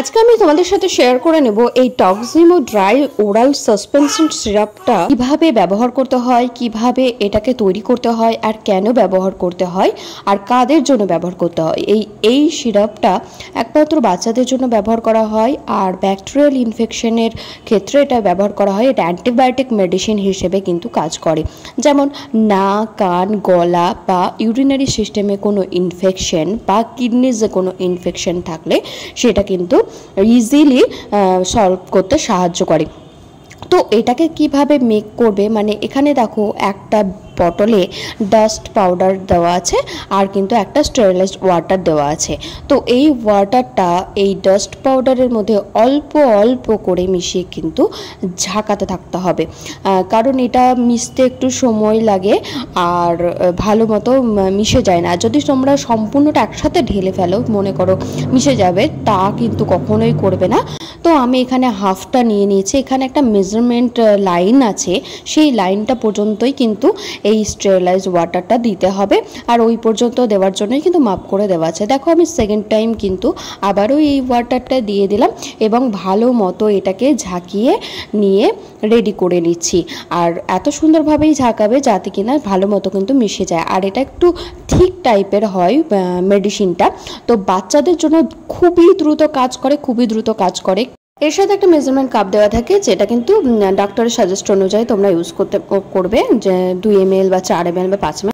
আজকে আমি তোমাদের সাথে শেয়ার করে নেব এই টক্সিমো ড্রাই ওরাল সাসপেনশন সিরাপটা কিভাবে ব্যবহার করতে হয়, কিভাবে এটাকে তৈরি করতে হয়, আর কেন ব্যবহার করতে হয়, আর কাদের জন্য ব্যবহার করতে হয়। এই সিরাপটা একমাত্র বাচ্চাদের জন্য ব্যবহার করা হয়, আর ব্যাকটেরিয়াল ইনফেকশনের ক্ষেত্রে এটা ব্যবহার করা হয়। এটা অ্যান্টিবায়োটিক মেডিসিন হিসেবে কিন্তু কাজ করে। যেমন নাক, কান, গলা বা ইউরিনারি সিস্টেমে কোনো ইনফেকশন বা কিডনিজে কোনো ইনফেকশন থাকলে সেটা কিন্তু ইজিলি সলভ করতে সাহায্য করে। তো এটাকে কিভাবে মেক করবে, মানে এখানে দেখো একটা বটলে ডাস্ট পাউডার দেওয়া আছে আর কিন্তু একটা স্টেরিলাইজড ওয়াটার দেওয়া আছে। তো এই ওয়াটারটা এই ডাস্ট পাউডারের মধ্যে অল্প অল্প করে মিশিয়ে কিন্তু ঝাঁকাতে থাকতে হবে, কারণ এটা মিশতে একটু সময় লাগে আর ভালো মতো মিশে যায় না। যদি তোমরা সম্পূর্ণটা একসাথে ঢেলে ফেলো, মনে করো মিশে যাবে, তা কিন্তু কখনোই করবে না। তো আমি এখানে হাফটা নিয়ে নিয়েছি। এখানে একটা মেজারমেন্ট লাইন আছে, সেই লাইনটা পর্যন্তই কিন্তু এই স্টেরিলাইজড ওয়াটারটা দিতে হবে, আর ওই পর্যন্ত দেওয়ার জন্যই কিন্তু মাপ করে দেওয়া আছে। দেখো আমি সেকেন্ড টাইম কিন্তু আবারও এই ওয়াটারটা দিয়ে দিলাম এবং ভালো মতো এটাকে ঝাঁকিয়ে নিয়ে রেডি করে নিচ্ছি। আর এত সুন্দরভাবেই ঝাঁকাবে যাতে কিনা ভালো মতো কিন্তু মিশে যায়, আর এটা একটু ঠিক টাইপের হয় মেডিসিনটা। তো বাচ্চাদের জন্য খুবই দ্রুত কাজ করে। এর সাথে একটা মেজারমেন্ট কাপ দেওয়া থাকে, যেটা কিন্তু ডাক্তারের সাজেস্ট অনুযায়ী তোমরা ইউজ করবে, যে 2 ml বা 4 ml বা 5 ml